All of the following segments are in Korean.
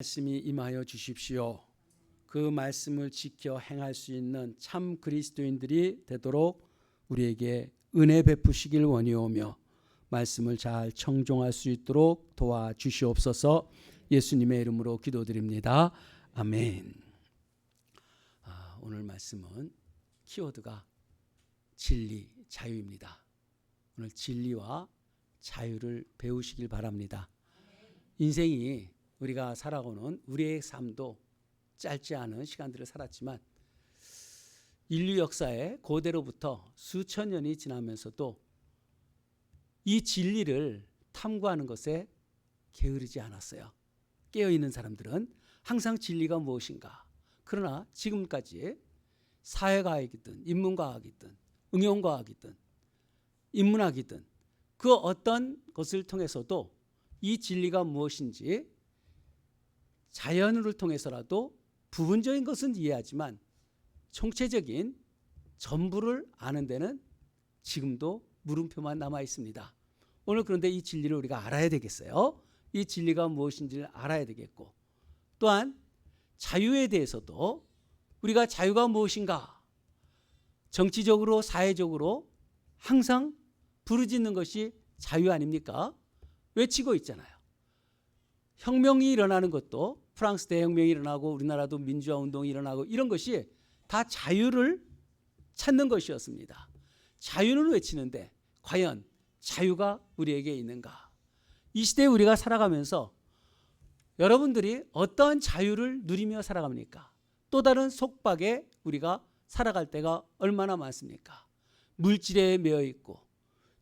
말씀이 임하여 주십시오. 그 말씀을 지켜 행할 수 있는 참 그리스도인들이 되도록 우리에게 은혜 베푸시길 원하오며 말씀을 잘 청종할 수 있도록 도와주시옵소서. 예수님의 이름으로 기도드립니다. 아멘. 오늘 말씀은 키워드가 진리, 자유입니다. 오늘 진리와 자유를 배우시길 바랍니다. 인생이 우리가 살아오는 우리의 삶도 짧지 않은 시간들을 살았지만 인류 역사의 고대로부터 수천 년이 지나면서도 이 진리를 탐구하는 것에 게으르지 않았어요. 깨어있는 사람들은 항상 진리가 무엇인가. 그러나 지금까지 사회과학이든 인문과학이든 응용과학이든 인문학이든 그 어떤 것을 통해서도 이 진리가 무엇인지 자연을 통해서라도 부분적인 것은 이해하지만 총체적인 전부를 아는 데는 지금도 물음표만 남아 있습니다. 오늘 그런데 이 진리를 우리가 알아야 되겠어요. 이 진리가 무엇인지를 알아야 되겠고, 또한 자유에 대해서도 우리가 자유가 무엇인가, 정치적으로 사회적으로 항상 부르짖는 것이 자유 아닙니까? 외치고 있잖아요. 혁명이 일어나는 것도, 프랑스 대혁명이 일어나고 우리나라도 민주화 운동이 일어나고 이런 것이 다 자유를 찾는 것이었습니다. 자유는 외치는데 과연 자유가 우리에게 있는가? 이 시대에 우리가 살아가면서 여러분들이 어떠한 자유를 누리며 살아갑니까? 또 다른 속박에 우리가 살아갈 때가 얼마나 많습니까? 물질에 매여 있고,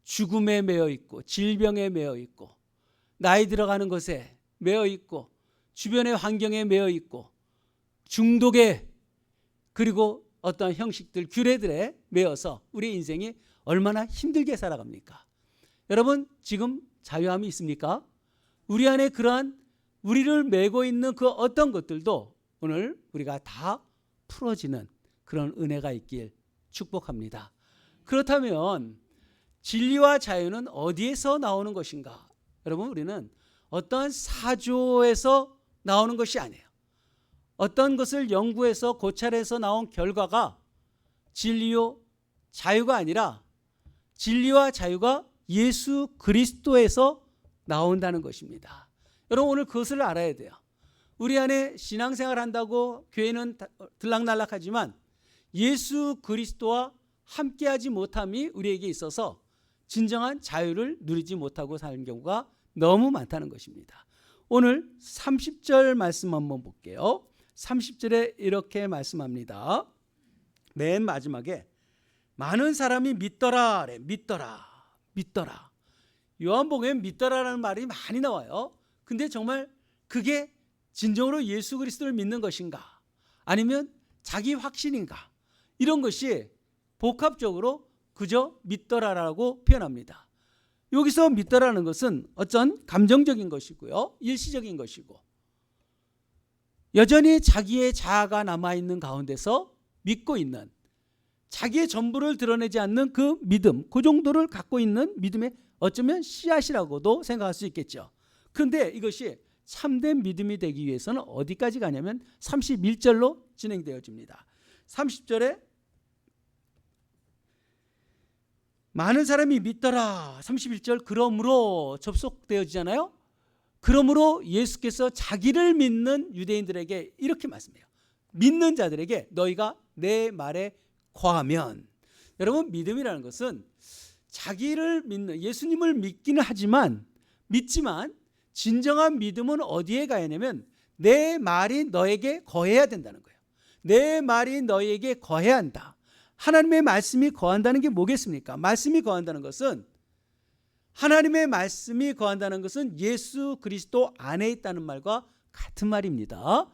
죽음에 매여 있고, 질병에 매여 있고, 나이 들어가는 것에 매여 있고, 주변의 환경에 매여 있고, 중독에, 그리고 어떤 형식들, 규례들에 매여서 우리 인생이 얼마나 힘들게 살아갑니까? 여러분, 지금 자유함이 있습니까? 우리 안에 그러한 우리를 메고 있는 그 어떤 것들도 오늘 우리가 다 풀어지는 그런 은혜가 있길 축복합니다. 그렇다면 진리와 자유는 어디에서 나오는 것인가? 여러분, 우리는 어떠한 사조에서 나오는 것이 아니에요. 어떤 것을 연구해서 고찰해서 나온 결과가 진리요 자유가 아니라 진리와 자유가 예수 그리스도에서 나온다는 것입니다. 여러분, 오늘 그것을 알아야 돼요. 우리 안에 신앙생활 한다고 교회는 들락날락하지만 예수 그리스도와 함께하지 못함이 우리에게 있어서 진정한 자유를 누리지 못하고 사는 경우가 너무 많다는 것입니다. 오늘 30절 말씀 한번 볼게요. 30절에 이렇게 말씀합니다. 맨 마지막에 많은 사람이 믿더라, 믿더라. 요한복음에 믿더라라는 말이 많이 나와요. 근데 정말 그게 진정으로 예수 그리스도를 믿는 것인가? 아니면 자기 확신인가? 이런 것이 복합적으로 그저 믿더라라고 표현합니다. 여기서 믿더라는 것은 어떤 감정적인 것이고요, 일시적인 것이고, 여전히 자기의 자아가 남아있는 가운데서 믿고 있는, 자기의 전부를 드러내지 않는 그 믿음, 그 정도를 갖고 있는 믿음의 어쩌면 씨앗이라고도 생각할 수 있겠죠. 그런데 이것이 참된 믿음이 되기 위해서는 어디까지 가냐면 31절로 진행되어집니다. 30절에 많은 사람이 믿더라. 31절 그러므로 접속되어지잖아요. 그러므로 예수께서 자기를 믿는 유대인들에게 이렇게 말씀해요. 믿는 자들에게 너희가 내 말에 거하면. 여러분, 믿음이라는 것은 자기를 믿는, 예수님을 믿기는 하지만, 믿지만 진정한 믿음은 어디에 가야 하냐면 내 말이 너에게 거해야 된다는 거예요. 내 말이 너에게 거해야 한다. 하나님의 말씀이 거한다는 게 뭐겠습니까? 말씀이 거한다는 것은, 하나님의 말씀이 거한다는 것은 예수 그리스도 안에 있다는 말과 같은 말입니다.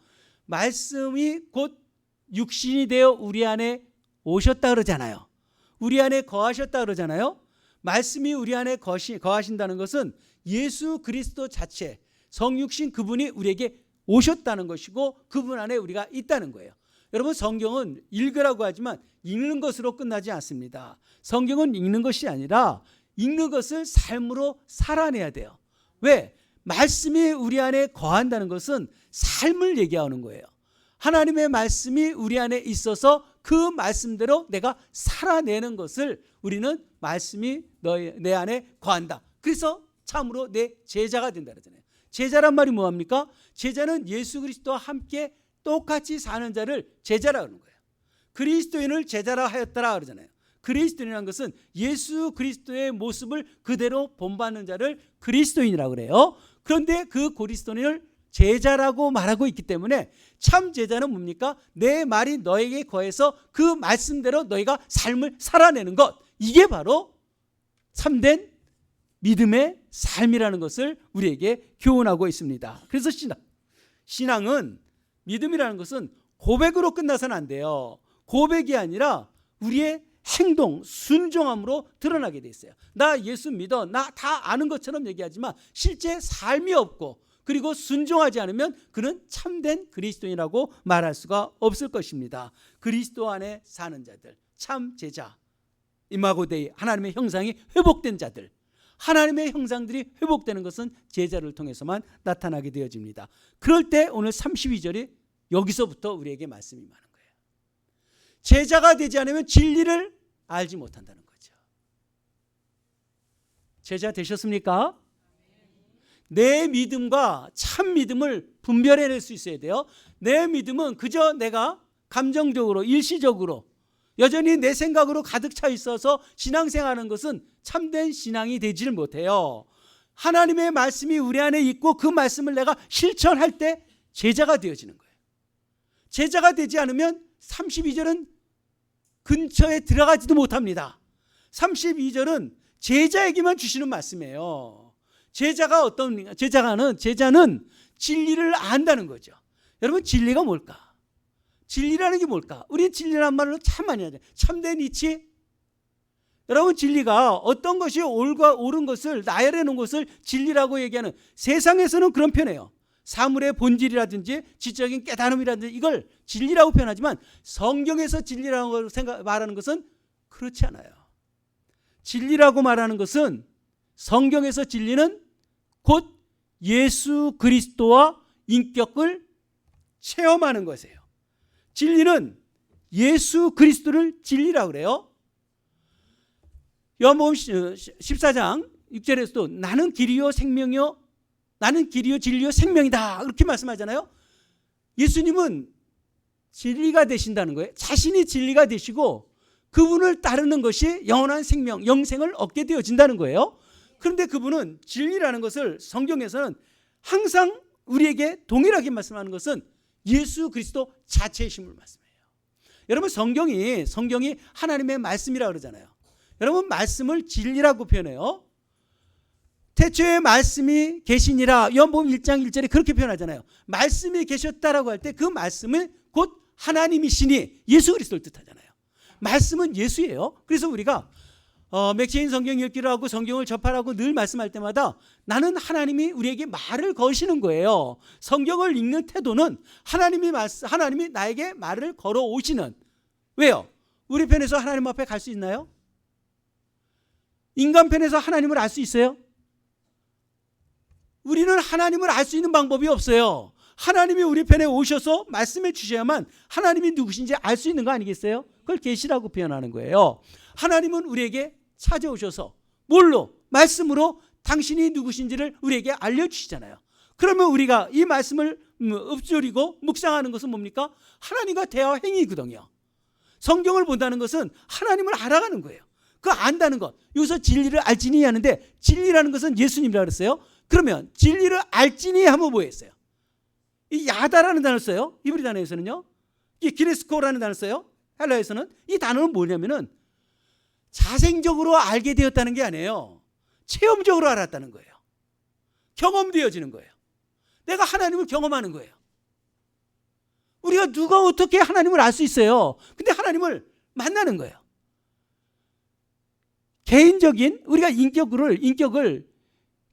말씀이 곧 육신이 되어 우리 안에 오셨다 그러잖아요. 우리 안에 거하셨다 그러잖아요. 말씀이 우리 안에 거하신다는 것은 예수 그리스도 자체, 성육신 그분이 우리에게 오셨다는 것이고 그분 안에 우리가 있다는 거예요. 여러분, 성경은 읽으라고 하지만 읽는 것으로 끝나지 않습니다. 성경은 읽는 것이 아니라 읽는 것을 삶으로 살아내야 돼요. 왜? 말씀이 우리 안에 거한다는 것은 삶을 얘기하는 거예요. 하나님의 말씀이 우리 안에 있어서 그 말씀대로 내가 살아내는 것을 우리는 말씀이 내 안에 거한다. 그래서 참으로 내 제자가 된다 그러잖아요. 제자란 말이 뭐합니까? 제자는 예수 그리스도와 함께 똑같이 사는 자를 제자라 하는 거예요. 그리스도인을 제자라 하였더라 그러잖아요. 그리스도인이라는 것은 예수 그리스도의 모습을 그대로 본받는 자를 그리스도인이라고 그래요. 그런데 그 그리스도인을 제자라고 말하고 있기 때문에 참 제자는 뭡니까? 내 말이 너에게 거해서 그 말씀대로 너희가 삶을 살아내는 것, 이게 바로 참된 믿음의 삶이라는 것을 우리에게 교훈하고 있습니다. 그래서 신앙은, 믿음이라는 것은 고백으로 끝나서는 안 돼요. 고백이 아니라 우리의 행동, 순종함으로 드러나게 돼 있어요. 나 예수 믿어, 나 다 아는 것처럼 얘기하지만 실제 삶이 없고 그리고 순종하지 않으면 그는 참된 그리스도인이라고 말할 수가 없을 것입니다. 그리스도 안에 사는 자들, 참 제자, 이마고데이, 하나님의 형상이 회복된 자들, 하나님의 형상들이 회복되는 것은 제자를 통해서만 나타나게 되어집니다. 그럴 때 오늘 32절이 여기서부터 우리에게 말씀이 많은 거예요. 제자가 되지 않으면 진리를 알지 못한다는 거죠. 제자 되셨습니까? 내 믿음과 참 믿음을 분별해낼 수 있어야 돼요. 내 믿음은 그저 내가 감정적으로, 일시적으로 여전히 내 생각으로 가득 차 있어서 신앙생활하는 것은 참된 신앙이 되지를 못해요. 하나님의 말씀이 우리 안에 있고 그 말씀을 내가 실천할 때 제자가 되어지는 거예요. 제자가 되지 않으면 32절은 근처에 들어가지도 못합니다. 32절은 제자에게만 주시는 말씀이에요. 제자는 진리를 안다는 거죠. 여러분, 진리가 뭘까? 진리라는 게 뭘까? 우리 진리란 말을 참 많이 하죠. 참된 이치. 여러분, 진리가 어떤 것이 옳은 것을 나열해 놓은 것을 진리라고 얘기하는, 세상에서는 그런 표현해요. 사물의 본질이라든지 지적인 깨달음이라든지 이걸 진리라고 표현하지만 성경에서 진리라고 말하는 것은 그렇지 않아요. 진리라고 말하는 것은, 성경에서 진리는 곧 예수 그리스도와 인격을 체험하는 것이에요. 진리는 예수 그리스도를 진리라고 그래요. 요한복음 14장 6절에서도 나는 길이요 생명이요, 나는 길이요 진리요 생명이다, 이렇게 말씀하잖아요. 예수님은 진리가 되신다는 거예요. 자신이 진리가 되시고 그분을 따르는 것이 영원한 생명, 영생을 얻게 되어진다는 거예요. 그런데 그분은, 진리라는 것을 성경에서는 항상 우리에게 동일하게 말씀하는 것은 예수 그리스도 자체이심을 말씀해요. 여러분, 성경이 하나님의 말씀이라고 그러잖아요. 여러분, 말씀을 진리라고 표현해요. 태초에 말씀이 계시니라, 요한복음 1장 1절에 그렇게 표현하잖아요. 말씀이 계셨다라고 할 때 그 말씀은 곧 하나님이시니 예수 그리스도를 뜻하잖아요. 말씀은 예수예요. 그래서 우리가 맥체인 성경 읽기를 하고 성경을 접하라고 늘 말씀할 때마다 나는 하나님이 우리에게 말을 거시는 거예요. 성경을 읽는 태도는 하나님이 나에게 말을 걸어오시는. 왜요? 우리 편에서 하나님 앞에 갈 수 있나요? 인간 편에서 하나님을 알 수 있어요? 우리는 하나님을 알 수 있는 방법이 없어요. 하나님이 우리 편에 오셔서 말씀해 주셔야만 하나님이 누구신지 알 수 있는 거 아니겠어요? 그걸 계시라고 표현하는 거예요. 하나님은 우리에게 찾아오셔서 뭘로? 말씀으로 당신이 누구신지를 우리에게 알려주시잖아요. 그러면 우리가 이 말씀을 읊조리고 묵상하는 것은 뭡니까? 하나님과 대화 행위거든요. 성경을 본다는 것은 하나님을 알아가는 거예요. 그 안다는 것. 여기서 진리를 알지니 하는데, 진리라는 것은 예수님이라고 그랬어요. 그러면 진리를 알지니 하면 뭐였어요? 이 야다라는 단어를 써요. 히브리 단어에서는요. 이 기네스코라는 단어를 써요. 헬라에서는. 이 단어는 뭐냐면은 자생적으로 알게 되었다는 게 아니에요. 체험적으로 알았다는 거예요. 경험되어지는 거예요. 내가 하나님을 경험하는 거예요. 우리가 누가 어떻게 하나님을 알 수 있어요? 근데 하나님을 만나는 거예요. 개인적인, 우리가 인격을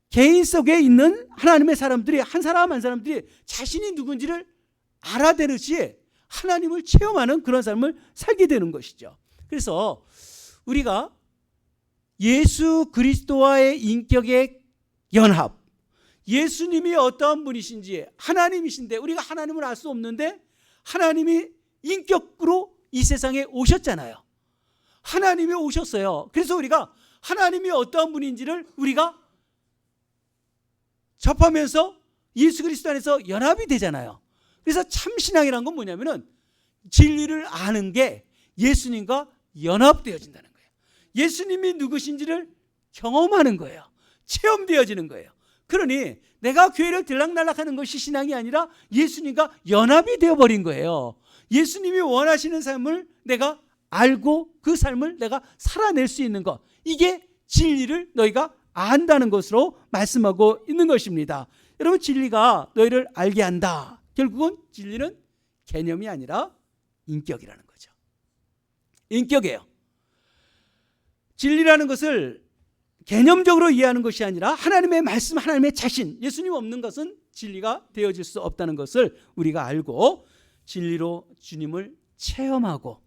개인 속에 있는 하나님의 사람들이, 한 사람 한 사람들이 자신이 누군지를 알아내듯이 하나님을 체험하는 그런 삶을 살게 되는 것이죠. 그래서 우리가 예수 그리스도와의 인격의 연합, 예수님이 어떠한 분이신지, 하나님이신데 우리가 하나님을 알 수 없는데 하나님이 인격으로 이 세상에 오셨잖아요. 하나님이 오셨어요. 그래서 우리가 하나님이 어떠한 분인지를 우리가 접하면서 예수 그리스도 안에서 연합이 되잖아요. 그래서 참신앙이란 건 뭐냐면은 진리를 아는 게 예수님과 연합되어진다는 거예요. 예수님이 누구신지를 경험하는 거예요. 체험되어지는 거예요. 그러니 내가 교회를 들락날락하는 것이 신앙이 아니라 예수님과 연합이 되어버린 거예요. 예수님이 원하시는 삶을 내가 알고 그 삶을 내가 살아낼 수 있는 것, 이게 진리를 너희가 안다는 것으로 말씀하고 있는 것입니다. 여러분, 진리가 너희를 알게 한다. 결국은 진리는 개념이 아니라 인격이라는 거죠. 인격이에요. 진리라는 것을 개념적으로 이해하는 것이 아니라 하나님의 말씀, 하나님의 자신, 예수님 없는 것은 진리가 되어질 수 없다는 것을 우리가 알고 진리로 주님을 체험하고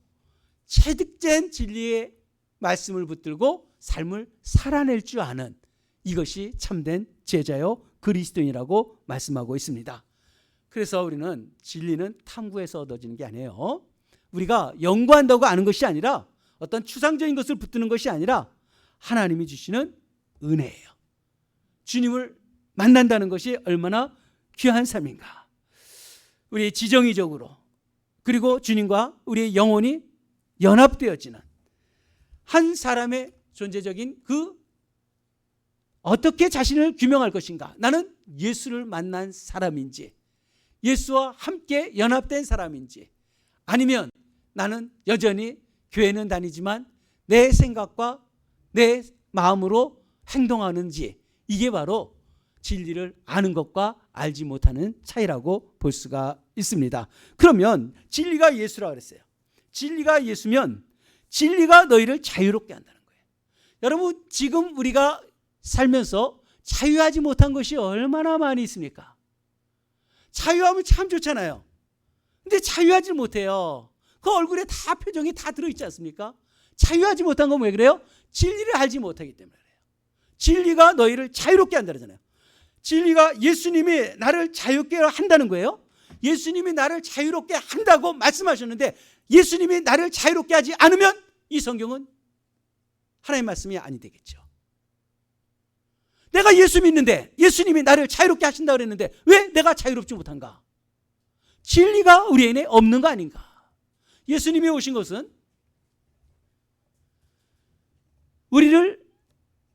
체득된 진리의 말씀을 붙들고 삶을 살아낼 줄 아는, 이것이 참된 제자요 그리스도인이라고 말씀하고 있습니다. 그래서 우리는 진리는 탐구해서 얻어지는 게 아니에요. 우리가 연구한다고 아는 것이 아니라, 어떤 추상적인 것을 붙드는 것이 아니라 하나님이 주시는 은혜예요. 주님을 만난다는 것이 얼마나 귀한 삶인가. 우리 지정의적으로, 그리고 주님과 우리의 영혼이 연합되어지는 한 사람의 존재적인 그 어떻게 자신을 규명할 것인가. 나는 예수를 만난 사람인지, 예수와 함께 연합된 사람인지, 아니면 나는 여전히 교회는 다니지만 내 생각과 내 마음으로 행동하는지, 이게 바로 진리를 아는 것과 알지 못하는 차이라고 볼 수가 있습니다. 그러면 진리가 예수라고 그랬어요. 진리가 예수면 진리가 너희를 자유롭게 한다는 거예요. 여러분, 지금 우리가 살면서 자유하지 못한 것이 얼마나 많이 있습니까? 자유하면 참 좋잖아요. 근데 자유하지 못해요. 그 얼굴에 다 표정이 다 들어있지 않습니까? 자유하지 못한 건 왜 그래요? 진리를 알지 못하기 때문에 그래요. 진리가 너희를 자유롭게 한다 그러잖아요. 진리가 예수님이 나를 자유롭게 한다는 거예요. 예수님이 나를 자유롭게 한다고 말씀하셨는데 예수님이 나를 자유롭게 하지 않으면 이 성경은 하나님의 말씀이 아니 되겠죠. 내가 예수 믿는데 예수님이 나를 자유롭게 하신다고 그랬는데 왜 내가 자유롭지 못한가? 진리가 우리 안에 없는 거 아닌가? 예수님이 오신 것은 우리를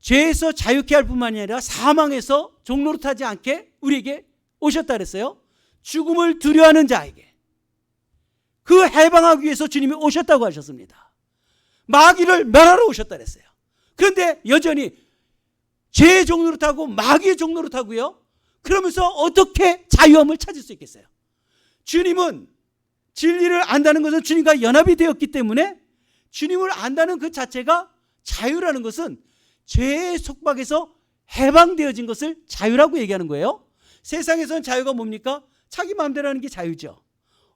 죄에서 자유케 할 뿐만이 아니라 사망에서 종노릇하지 않게 우리에게 오셨다 그랬어요. 죽음을 두려워하는 자에게 그 해방하기 위해서 주님이 오셨다고 하셨습니다. 마귀를 멸하러 오셨다 그랬어요. 그런데 여전히 죄의 종노릇하고 마귀의 종노릇하고요. 그러면서 어떻게 자유함을 찾을 수 있겠어요? 주님은 진리를 안다는 것은 주님과 연합이 되었기 때문에 주님을 안다는 그 자체가, 자유라는 것은 죄의 속박에서 해방되어진 것을 자유라고 얘기하는 거예요. 세상에서는 자유가 뭡니까? 자기 마음대로 하는 게 자유죠.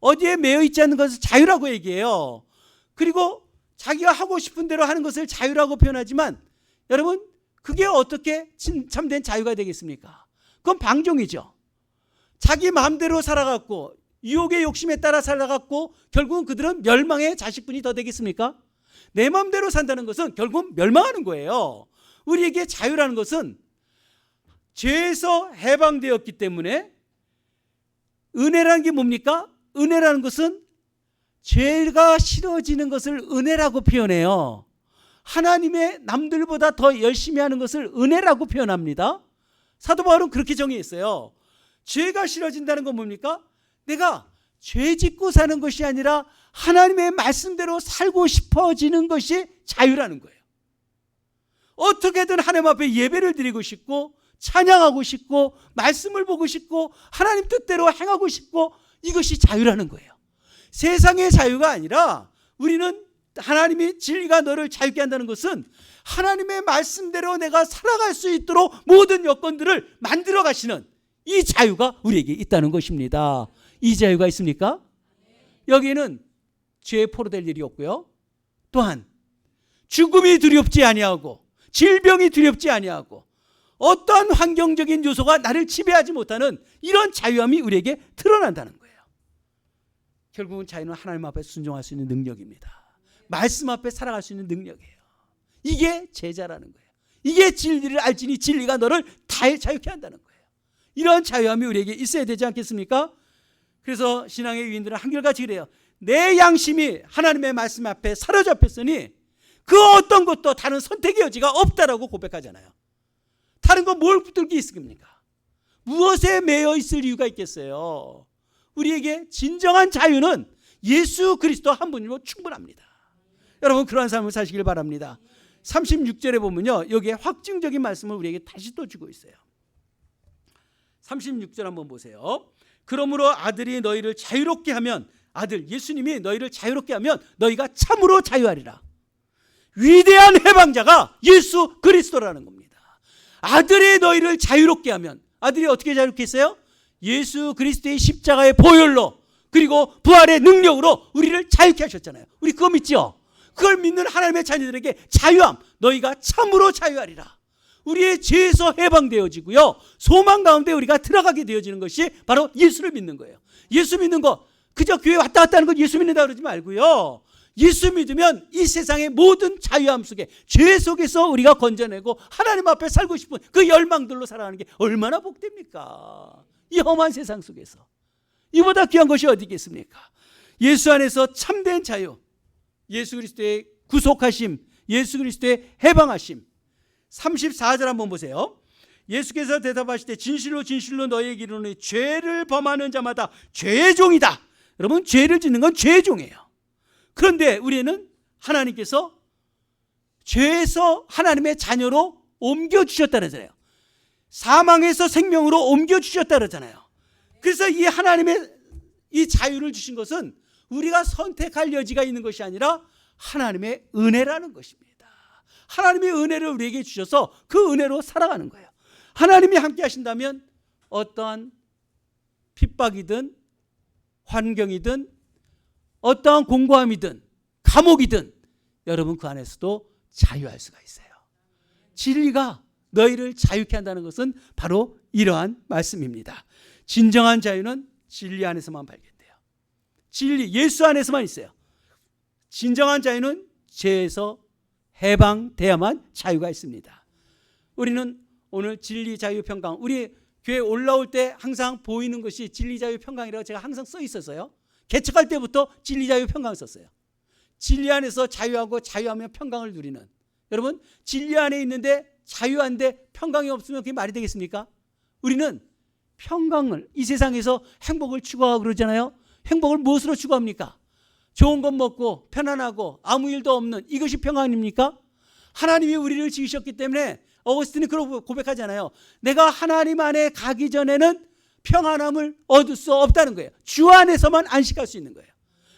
어디에 매여 있지 않는 것을 자유라고 얘기해요. 그리고 자기가 하고 싶은 대로 하는 것을 자유라고 표현하지만 여러분, 그게 어떻게 참된 자유가 되겠습니까? 그건 방종이죠. 자기 마음대로 살아갔고 유혹의 욕심에 따라 살아갔고 결국은 그들은 멸망의 자식분이 더 되겠습니까? 내 마음대로 산다는 것은 결국은 멸망하는 거예요. 우리에게 자유라는 것은 죄에서 해방되었기 때문에, 은혜라는 게 뭡니까? 은혜라는 것은 죄가 싫어지는 것을 은혜라고 표현해요. 하나님의 남들보다 더 열심히 하는 것을 은혜라고 표현합니다. 사도 바울은 그렇게 정의했어요. 죄가 싫어진다는 건 뭡니까? 내가 죄 짓고 사는 것이 아니라 하나님의 말씀대로 살고 싶어지는 것이 자유라는 거예요. 어떻게든 하나님 앞에 예배를 드리고 싶고 찬양하고 싶고 말씀을 보고 싶고 하나님 뜻대로 행하고 싶고, 이것이 자유라는 거예요. 세상의 자유가 아니라 우리는 하나님이 진리가 너를 자유케 한다는 것은 하나님의 말씀대로 내가 살아갈 수 있도록 모든 여건들을 만들어 가시는 이 자유가 우리에게 있다는 것입니다. 이 자유가 있습니까? 여기에는 죄에 포로될 일이 없고요. 또한 죽음이 두렵지 아니하고 질병이 두렵지 아니하고 어떠한 환경적인 요소가 나를 지배하지 못하는 이런 자유함이 우리에게 드러난다는 거예요. 결국은 자유는 하나님 앞에 순종할 수 있는 능력입니다. 말씀 앞에 살아갈 수 있는 능력이에요. 이게 제자라는 거예요. 이게 진리를 알지니 진리가 너를 자유케 한다는 거예요. 이런 자유함이 우리에게 있어야 되지 않겠습니까? 그래서 신앙의 위인들은 한결같이 그래요. 내 양심이 하나님의 말씀 앞에 사로잡혔으니 그 어떤 것도 다른 선택의 여지가 없다라고 고백하잖아요. 다른 거 뭘 붙들 게 있습니까? 무엇에 매여 있을 이유가 있겠어요? 우리에게 진정한 자유는 예수 그리스도 한 분으로 충분합니다. 여러분 그러한 삶을 사시길 바랍니다. 36절에 보면요, 여기에 확증적인 말씀을 우리에게 다시 또 주고 있어요. 36절 한번 보세요. 그러므로 아들이 너희를 자유롭게 하면, 아들 예수님이 너희를 자유롭게 하면 너희가 참으로 자유하리라. 위대한 해방자가 예수 그리스도라는 겁니다. 아들이 너희를 자유롭게 하면, 아들이 어떻게 자유롭게 했어요? 예수 그리스도의 십자가의 보혈로 그리고 부활의 능력으로 우리를 자유케 하셨잖아요. 우리 그거 믿죠? 그걸 믿는 하나님의 자녀들에게 자유함, 너희가 참으로 자유하리라. 우리의 죄에서 해방되어지고요, 소망 가운데 우리가 들어가게 되어지는 것이 바로 예수를 믿는 거예요. 예수 믿는 거 그저 교회 왔다 갔다 하는 거 예수 믿는다 그러지 말고요, 예수 믿으면 이 세상의 모든 자유함 속에, 죄 속에서 우리가 건져내고 하나님 앞에 살고 싶은 그 열망들로 살아가는 게 얼마나 복됩니까? 이 험한 세상 속에서 이보다 귀한 것이 어디 있겠습니까? 예수 안에서 참된 자유, 예수 그리스도의 구속하심, 예수 그리스도의 해방하심. 34절 한번 보세요. 예수께서 대답하실 때 진실로 진실로 너희에게 이르노니 죄를 범하는 자마다 죄의 종이다. 여러분 죄를 짓는 건 죄의 종이에요. 그런데 우리는 하나님께서 죄에서 하나님의 자녀로 옮겨주셨다 그러잖아요. 사망에서 생명으로 옮겨주셨다 그러잖아요. 그래서 이 하나님의 이 자유를 주신 것은 우리가 선택할 여지가 있는 것이 아니라 하나님의 은혜라는 것입니다. 하나님의 은혜를 우리에게 주셔서 그 은혜로 살아가는 거예요. 하나님이 함께 하신다면 어떠한 핍박이든 환경이든 어떠한 공고함이든 감옥이든 여러분 그 안에서도 자유할 수가 있어요. 진리가 너희를 자유케 한다는 것은 바로 이러한 말씀입니다. 진정한 자유는 진리 안에서만 발견돼요. 진리, 예수 안에서만 있어요. 진정한 자유는 죄에서 해방돼야만 자유가 있습니다. 우리는 오늘 진리, 자유, 평강, 우리 교회 올라올 때 항상 보이는 것이 진리, 자유, 평강이라고 제가 항상 써 있어서요, 개척할 때부터 진리, 자유, 평강을 썼어요. 진리 안에서 자유하고 자유하며 평강을 누리는, 여러분 진리 안에 있는데 자유한데 평강이 없으면 그게 말이 되겠습니까? 우리는 평강을, 이 세상에서 행복을 추구하고 그러잖아요. 행복을 무엇으로 추구합니까? 좋은 것 먹고 편안하고 아무 일도 없는 이것이 평안입니까? 하나님이 우리를 지으셨기 때문에 어거스틴이 그러고 고백하잖아요. 내가 하나님 안에 가기 전에는 평안함을 얻을 수 없다는 거예요. 주 안에서만 안식할 수 있는 거예요.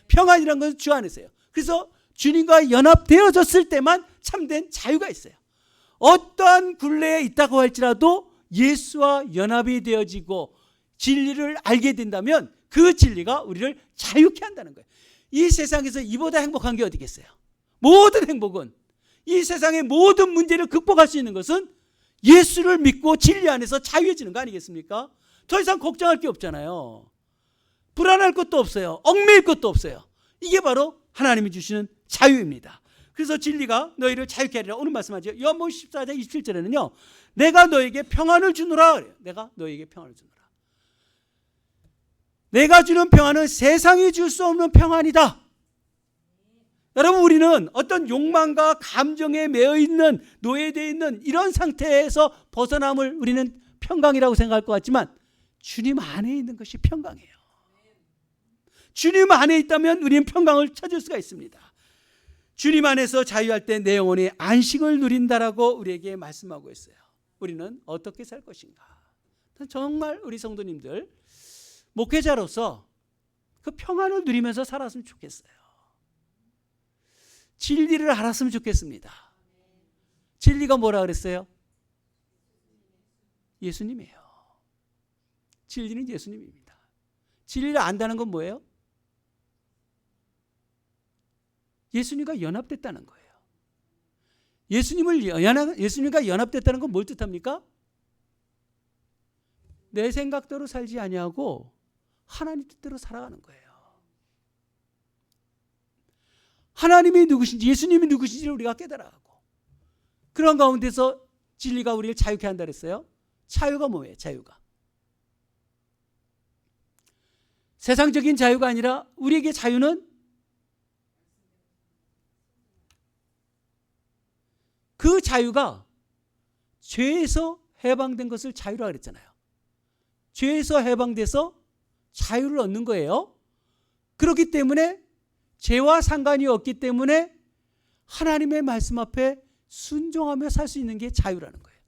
평안이라는 것은 주 안에서요. 그래서 주님과 연합되어졌을 때만 참된 자유가 있어요. 어떠한 굴레에 있다고 할지라도 예수와 연합이 되어지고 진리를 알게 된다면 그 진리가 우리를 자유케 한다는 거예요. 이 세상에서 이보다 행복한 게 어디 있겠어요? 모든 행복은, 이 세상의 모든 문제를 극복할 수 있는 것은 예수를 믿고 진리 안에서 자유해지는 거 아니겠습니까? 더 이상 걱정할 게 없잖아요. 불안할 것도 없어요. 얽매일 것도 없어요. 이게 바로 하나님이 주시는 자유입니다. 그래서 진리가 너희를 자유케 하리라 오늘 말씀하죠. 요한복음 14장 27절에는요 내가 너에게 평안을 주노라 그래요. 내가 너에게 평안을 주노라. 내가 주는 평안은 세상이 줄 수 없는 평안이다. 여러분 우리는 어떤 욕망과 감정에 매여 있는, 노예되어 있는 이런 상태에서 벗어남을 우리는 평강이라고 생각할 것 같지만 주님 안에 있는 것이 평강이에요. 주님 안에 있다면 우리는 평강을 찾을 수가 있습니다. 주님 안에서 자유할 때 내 영혼이 안식을 누린다라고 우리에게 말씀하고 있어요. 우리는 어떻게 살 것인가? 정말 우리 성도님들 목회자로서 그 평안을 누리면서 살았으면 좋겠어요. 진리를 알았으면 좋겠습니다. 진리가 뭐라 그랬어요? 예수님이에요. 진리는 예수님입니다. 진리를 안다는 건 뭐예요? 예수님과 연합됐다는 거예요. 예수님과 연합됐다는 건 뭘 뜻합니까? 내 생각대로 살지 아니하고 하나님 뜻대로 살아가는 거예요. 하나님이 누구신지, 예수님이 누구신지를 우리가 깨달아가고, 그런 가운데서 진리가 우리를 자유케 한다 그랬어요. 자유가 뭐예요? 자유가 세상적인 자유가 아니라 우리에게 자유는 그 자유가 죄에서 해방된 것을 자유라고 그랬잖아요. 죄에서 해방돼서 자유를 얻는 거예요. 그렇기 때문에 죄와 상관이 없기 때문에 하나님의 말씀 앞에 순종하며 살 수 있는 게 자유라는 거예요.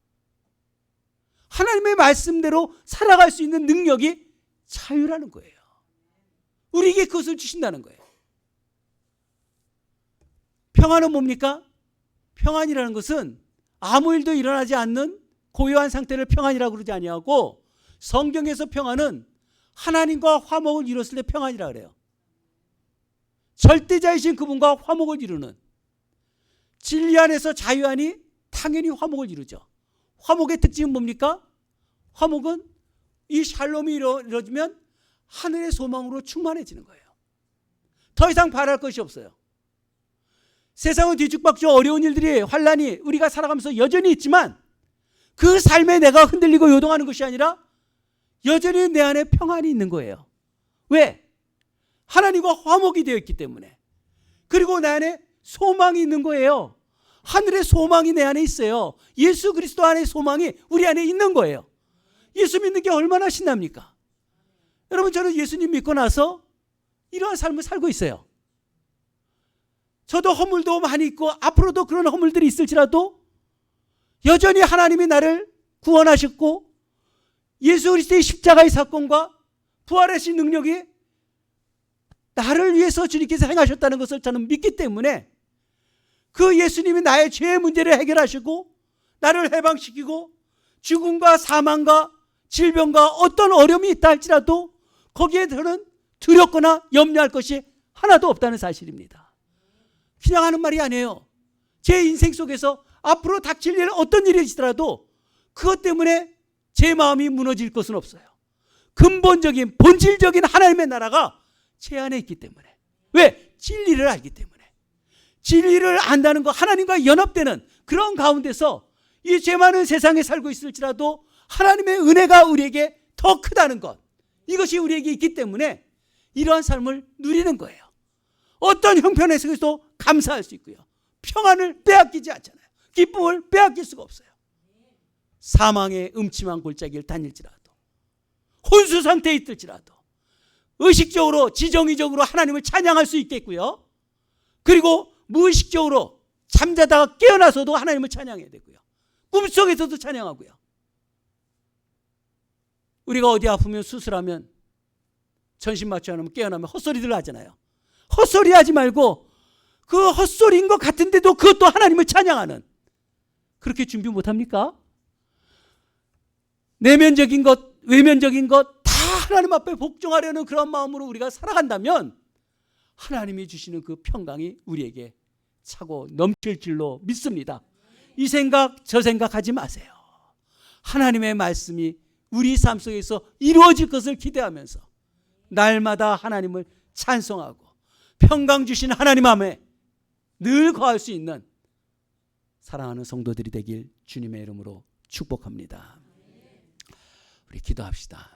하나님의 말씀대로 살아갈 수 있는 능력이 자유라는 거예요. 우리에게 그것을 주신다는 거예요. 평안은 뭡니까? 평안이라는 것은 아무 일도 일어나지 않는 고요한 상태를 평안이라고 그러지 아니하고, 성경에서 평안은 하나님과 화목을 이뤘을 때 평안이라고 그래요. 절대자이신 그분과 화목을 이루는, 진리 안에서 자유 안이 당연히 화목을 이루죠. 화목의 특징은 뭡니까? 화목은 이 샬롬이 이루어지면 하늘의 소망으로 충만해지는 거예요. 더 이상 바랄 것이 없어요. 세상은 뒤죽박죽 어려운 일들이, 환난이 우리가 살아가면서 여전히 있지만 그 삶에 내가 흔들리고 요동하는 것이 아니라 여전히 내 안에 평안이 있는 거예요. 왜? 하나님과 화목이 되어 있기 때문에. 그리고 내 안에 소망이 있는 거예요. 하늘의 소망이 내 안에 있어요. 예수 그리스도 안에 소망이 우리 안에 있는 거예요. 예수 믿는 게 얼마나 신납니까? 여러분, 저는 예수님 믿고 나서 이러한 삶을 살고 있어요. 저도 허물도 많이 있고 앞으로도 그런 허물들이 있을지라도 여전히 하나님이 나를 구원하셨고 예수 그리스도의 십자가의 사건과 부활하신 능력이 나를 위해서 주님께서 행하셨다는 것을 저는 믿기 때문에, 그 예수님이 나의 죄의 문제를 해결하시고 나를 해방시키고 죽음과 사망과 질병과 어떤 어려움이 있다 할지라도 거기에 저는 두렵거나 염려할 것이 하나도 없다는 사실입니다. 그냥 하는 말이 아니에요. 제 인생 속에서 앞으로 닥칠 일, 어떤 일이 있더라도 그것 때문에 제 마음이 무너질 것은 없어요. 근본적인 본질적인 하나님의 나라가 제 안에 있기 때문에. 왜? 진리를 알기 때문에. 진리를 안다는 것, 하나님과 연합되는 그런 가운데서 이 죄 많은 세상에 살고 있을지라도 하나님의 은혜가 우리에게 더 크다는 것, 이것이 우리에게 있기 때문에 이러한 삶을 누리는 거예요. 어떤 형편에 서도 감사할 수 있고요. 평안을 빼앗기지 않잖아요. 기쁨을 빼앗길 수가 없어요. 사망의 음침한 골짜기를 다닐지라도, 혼수 상태에 있을지라도 의식적으로 지정의적으로 하나님을 찬양할 수 있겠고요. 그리고 무의식적으로 잠자다가 깨어나서도 하나님을 찬양해야 되고요. 꿈속에서도 찬양하고요. 우리가 어디 아프면 수술하면 전신 맞춰 놓으면 깨어나면 헛소리들 하잖아요. 헛소리 하지 말고 그 헛소리인 것 같은데도 그것도 하나님을 찬양하는, 그렇게 준비 못합니까? 내면적인 것, 외면적인 것 다 하나님 앞에 복종하려는 그런 마음으로 우리가 살아간다면 하나님이 주시는 그 평강이 우리에게 차고 넘칠 줄로 믿습니다. 이 생각 저 생각하지 마세요. 하나님의 말씀이 우리 삶 속에서 이루어질 것을 기대하면서 날마다 하나님을 찬송하고 평강 주신 하나님 앞에 늘 거할 수 있는 사랑하는 성도들이 되길 주님의 이름으로 축복합니다. 우리 기도합시다.